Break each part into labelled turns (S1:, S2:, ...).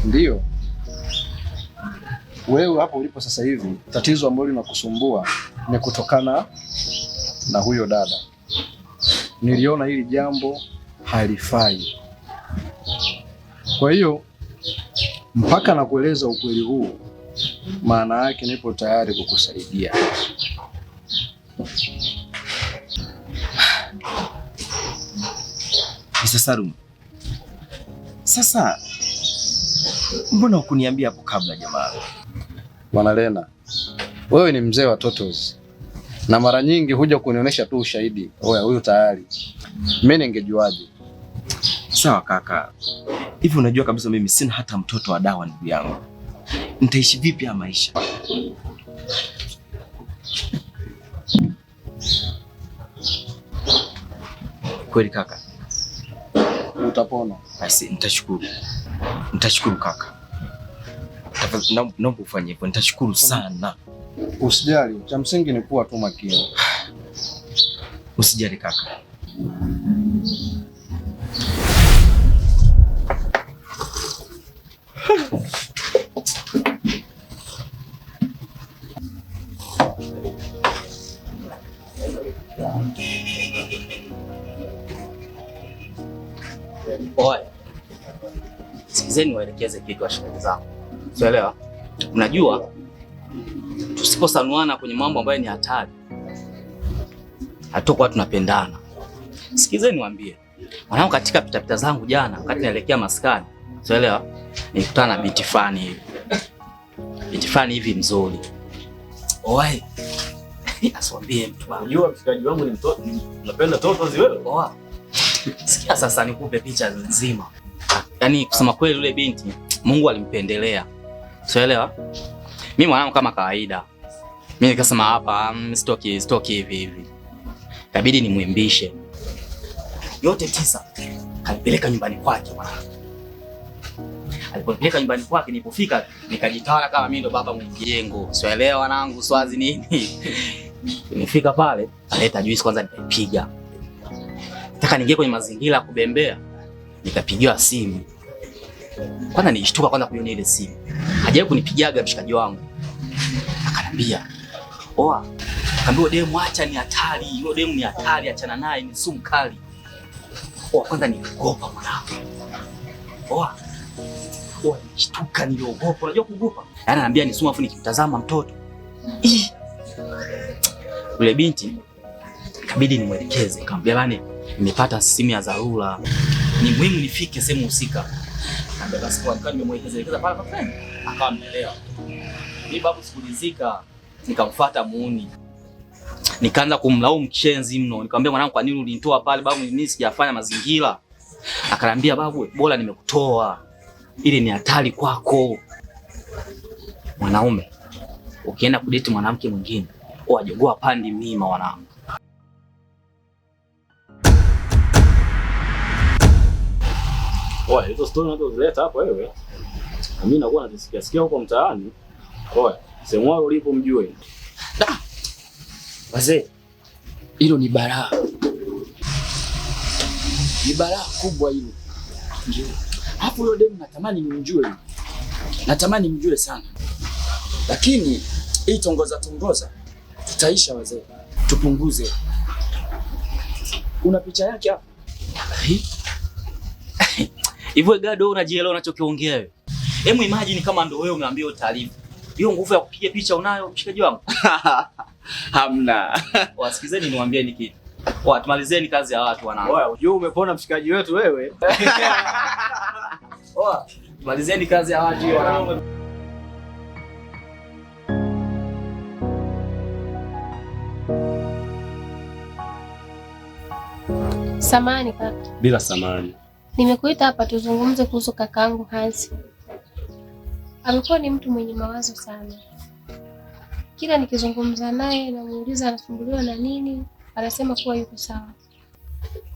S1: Ndio. Wewe hapo ulipo sasa hivi, tatizo ambalo linakusumbua ni kutokana na huyo dada. Niliona hili jambo halifai. Kwa hiyo mpaka na kueleza ukweli huu, maana yake nipo tayari kukusaidia.
S2: Mr. Salum, sasa mbona hukuniambia hapo kabla jamaa?
S1: Bwana Lena, wewe ni mzee wa totos na mara nyingi huja kunionyesha tu ushahidi. Oya, huyu tayari. Mimi ningejuaje?
S2: Sawa kaka. Hivi unajua kabisa mimi sina hata mtoto wa dawa ndugu yangu. Nitaishi vipi ya maisha? Kweli kaka.
S1: Utapona.
S2: Basi nitashukuru. Nitashukuru kaka. Naomba ufanye hivyo. Nitashukuru sana.
S1: Usijali, cha msingi ni kuwa tu makini.
S2: Usijali kaka.
S3: Oye, sikizeni waelekeze kitu washikaji zangu. Unaelewa? Unajua tusiposanuana kwenye mambo ambayo ni hatari, hatakuwa tunapendana. Sikizeni niwaambie. Mwanangu, katika pitapita zangu jana wakati naelekea maskani, unaelewa? Nilikutana na binti fulani hivi. Binti fulani hivi mzuri. Oye. Asiwaambie mtu bwana.
S4: Unajua mshikaji wangu ni mtoto, napenda totos wewe.
S3: Oa. Sikia sasa nikupe picha nzima. Yaani kusema kweli yule binti Mungu alimpendelea. Unaelewa? Mimi mwanangu kama kawaida. Mimi nikasema hapa stoki hivi. Ikabidi nimwimbishe. Yote 9 kanipeleka nyumbani kwake mwanangu. Alipopeleka nyumbani kwake nilipofika nikajitawala kama mimi ndo baba mjengo. Unaelewa wanangu swazi nini? Nimefika pale, aleta juice kwanza nikaipiga. Nataka niingie kwenye mazingira ya kubembea, nikapigiwa simu. Kwanza nilishtuka kwanza kuiona ile simu. Hajawahi kunipigiaga mshikaji wangu. Akanambia, "Oa, kaambia demu acha ni hatari, hiyo demu ni hatari, achana naye ni sumu kali." Oa, kwanza niliogopa mwanangu. Oa, nilishtuka niliogopa. Unajua kuogopa? Yaani ananiambia ni sumu afu nikimtazama mtoto. Yule binti ikabidi nimwelekeze, nikamwambia bana, nimepata simu ya dharura. Ni muhimu nifike sehemu husika. Nikamwambia basi kwa nini nimemwelekeza pale kwa friend? Akawa ameelewa. Mimi babu sikulizika, nikamfuata muuni. Nikaanza kumlaumu kishenzi mno. Nikamwambia mwanangu, kwa nini ulinitoa pale babu, mimi sijafanya mazingira. Akanambia babu, bora nimekutoa. Ile ni hatari kwako. Mwanaume, ukienda kudate mwanamke mwingine, wajogoa pandi mima wanangu.
S4: Oya, hizo story unazoleta hapa wewe. Mimi nakuwa nazisikia huko mtaani. Oya, sehemu wao ulipo mjue.
S3: Wazee, hilo ni balaa. Ni balaa kubwa hilo. Ndio. Hapo yule demu natamani nimjue. Natamani mjue sana. Lakini hii tongoza tutaisha wazee. Tupunguze. Una picha yake hapa? Hivyo gado unajielewa unachokiongea wewe. Hebu imagine kama ndio wewe umeambiwa taarifa. Hiyo nguvu ya kupiga picha unayo mshikaji wangu?
S2: Hamna.
S3: Wasikizeni niwaambie ni kitu. Tumalizeni kazi ya watu wanangu.
S4: Oya, unajua umepona mshikaji wetu wewe.
S3: Tumalizeni kazi ya watu wanangu.
S5: Samahani kaka.
S4: Bila samahani.
S5: Nimekuita hapa tuzungumze kuhusu kakaangu Hansi. Amekuwa ni mtu mwenye mawazo sana. Kila nikizungumza naye namuuliza anasumbuliwa na nini, anasema kuwa yuko sawa.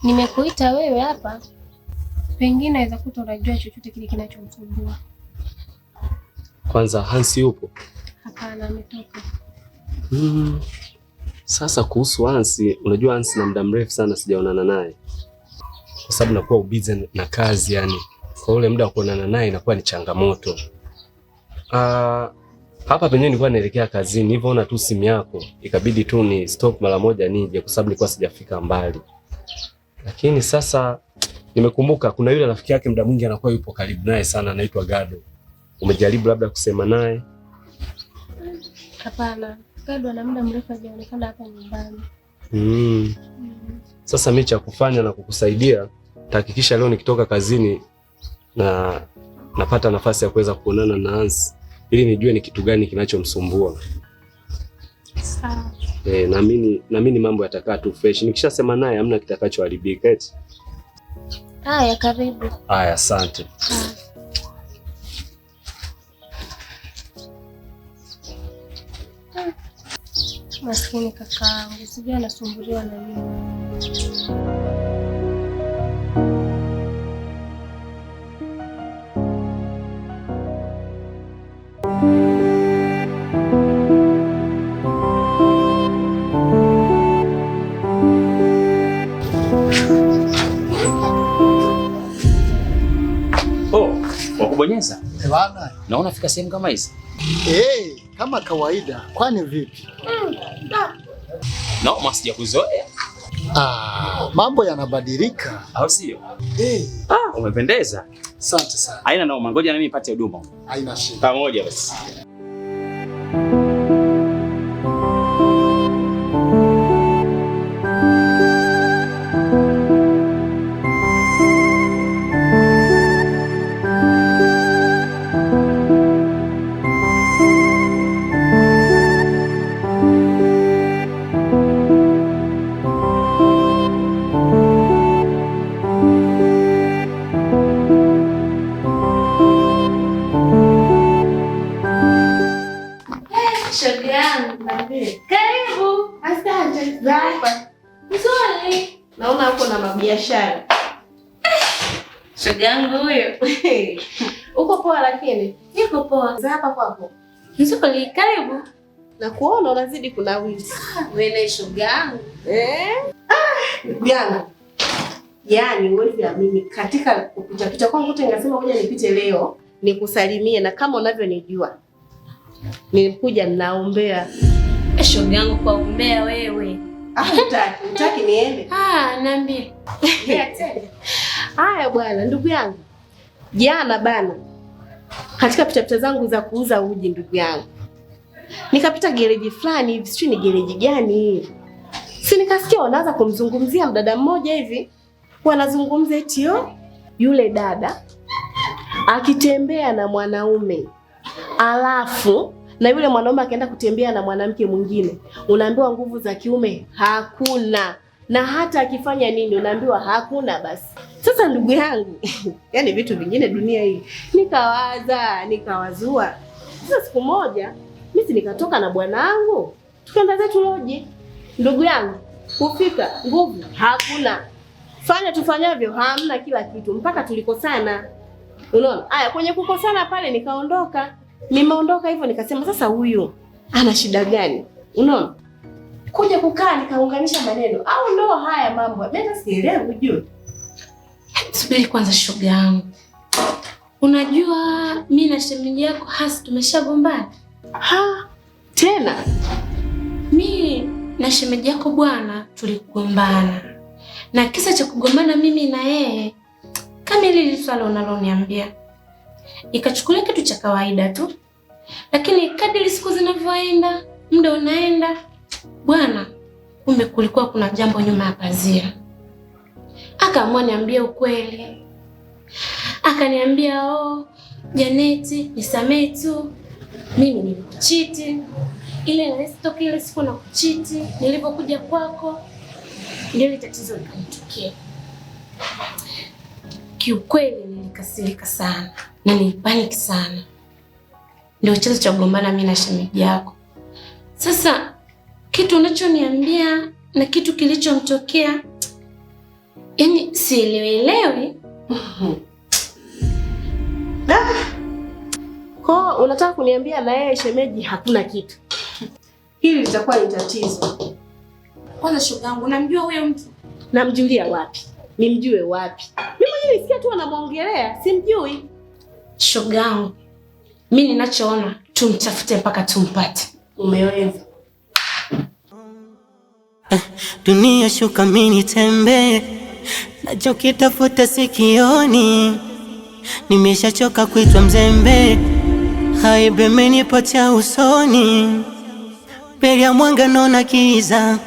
S5: Nimekuita wewe hapa, pengine naweza kuta unajua chochote kile kinachomsumbua.
S4: Kwanza Hansi yupo?
S5: Hapana, ametoka.
S4: Sasa kuhusu Hansi, unajua Hansi na muda mrefu sana sijaonana naye. Kwa sababu nakuwa busy na kazi yani.
S6: kwa ule muda wa kuonana naye inakuwa ni changamoto. Hapa penyewe nilikuwa naelekea kazini, hivyo ona tu simu yako, ikabidi tu ni stop mara moja nije kwa sababu nilikuwa sijafika mbali. Lakini sasa nimekumbuka kuna yule rafiki yake muda mwingi anakuwa yupo karibu naye sana, anaitwa Gado. Umejaribu labda kusema naye?
S5: Hapana, Gado ana muda mrefu hajaonekana hapa nyumbani.
S6: Sasa mimi cha kufanya na kukusaidia, tahakikisha leo nikitoka kazini na napata nafasi ya kuweza kuonana na Hansi ili nijue ni kitu gani kinachomsumbua.
S5: Sawa.
S6: Naamini mambo yatakaa tu fresh. Nikishasema naye hamna kitakachoharibika eti.
S5: Haya, karibu.
S6: Haya, asante.
S5: Maskini kakaangu, sijui anasumbuliwa na nini.
S3: Wakubonyeza?
S7: Bwana.
S3: Naona fika sehemu kama hizi.
S7: Kama kawaida. Kwani vipi?
S3: No, sija kuzoea.
S7: Mambo yanabadilika.
S3: Au sio? Umependeza.
S7: Asante sana.
S3: Haina noma, ngoja na mimi nipate huduma.
S7: Haina shida.
S3: Pamoja basi.
S8: Karibu. Asante. Hapa. Nzuri. Naona uko na mabiashara. Shoga yangu huyo. Uko poa lakini? Niko poa. Za hapa kwako. Nzuri, karibu. Na kuona unazidi kunawiri. Wewe shoga yangu. Ndugu yangu. Yaani huwezi amini katika kupita kwangu wote ningesema ngoja nipite leo nikusalimie na kama unavyonijua. Nilikuja ninaombea.
S9: Shoga yangu kwa umbea wewe.
S8: Utaki niende?
S9: Niambie.
S8: Haya bwana, ndugu yangu. Jana bana. Katika pitapita zangu za kuuza uji ndugu yangu. Nikapita gereji fulani hivi, sijui ni gereji gani. Si nikasikia wanaanza kumzungumzia mdada mmoja hivi. Wanazungumza eti yule dada akitembea na mwanaume. Alafu na yule mwanaume akaenda kutembea na mwanamke mwingine, unaambiwa nguvu za kiume hakuna, na hata akifanya nini unaambiwa hakuna. Basi sasa ndugu yangu yani vitu vingine dunia hii, nikawazua. Sasa siku moja mimi nikatoka na bwanangu tukaenda zetu loji. Ndugu yangu, kufika nguvu hakuna, fanya tufanyavyo hamna, kila kitu mpaka tulikosana. Unaona? Haya, kwenye kukosana pale nikaondoka. Nimeondoka hivyo nikasema sasa huyu ana shida gani? Unaona? Kuja kukaa nikaunganisha maneno. Au ndo haya mambo. Mimi sielewi ujue.
S9: Subiri kwanza shoga yangu. Unajua mimi na shemeji yako hasi tumeshagombana.
S8: Tena
S9: mimi na shemeji yako bwana tuligombana. Na kisa cha kugombana mimi na yeye kama ile swala unaloniambia ikachukulia kitu cha kawaida tu, lakini kadri siku zinavyoenda, muda unaenda, bwana, kumbe kulikuwa kuna jambo nyuma ya pazia. Akaamua niambie ukweli. Akaniambia, Janeti, nisamee tu, mimi nilikuchiti. Ile siku na kuchiti, nilipokuja kwako ndio ile tatizo likanitokea. Kiukweli nilikasirika sana na nilipaniki sana. Ndio chanzo cha kugombana mimi na shemeji yako. Sasa kitu unachoniambia na kitu kilichomtokea, yani sielewi.
S8: Kwa unataka kuniambia na yeye shemeji hakuna kitu? Hili litakuwa ni tatizo.
S9: Kwanza shoga yangu, unamjua huyo mtu?
S8: Namjulia wapi? Nimjue wapi? Mimi nilisikia tu wanamwongelea, simjui.
S9: Shogangu, mimi ninachoona tumtafute mpaka tumpate.
S8: Umeweza.
S10: Dunia shuka mini tembe, nachokitafuta sikioni. Nimeshachoka kuitwa mzembe, haibe menipotea usoni. Mbele ya mwanga naona giza,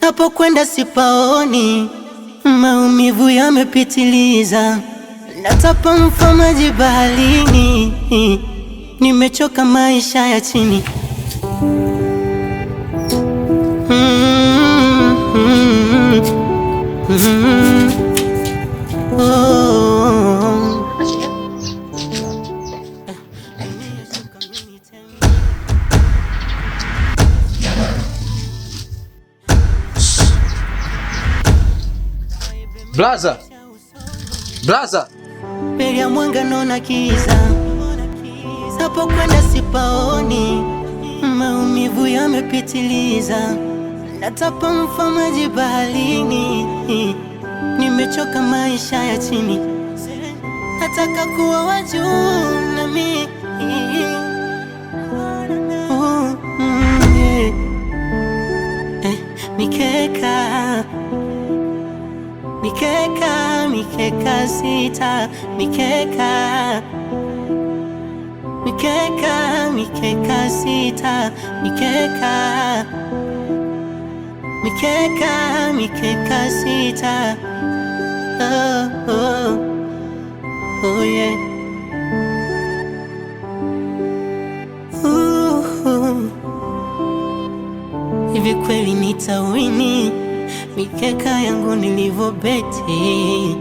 S10: napokwenda sipaoni. Maumivu yamepitiliza, natapa mfa maji baharini. Nimechoka maisha ya chini.
S1: Blaza! Blaza!
S10: Mbele ya mwanga naona giza, napokwenda sipaoni. Maumivu yamepitiliza, natapa mfa maji baharini. Nimechoka maisha ya chini, nataka kuwa wa juu nami. Mikeka, mikeka, mikeka sita, mikeka, mikeka, mikeka sita, mikeka, mikeka, mikeka sita. Oh, oh, oh yeah. Hivi kweli nitawini mikeka yangu nilivyobeti?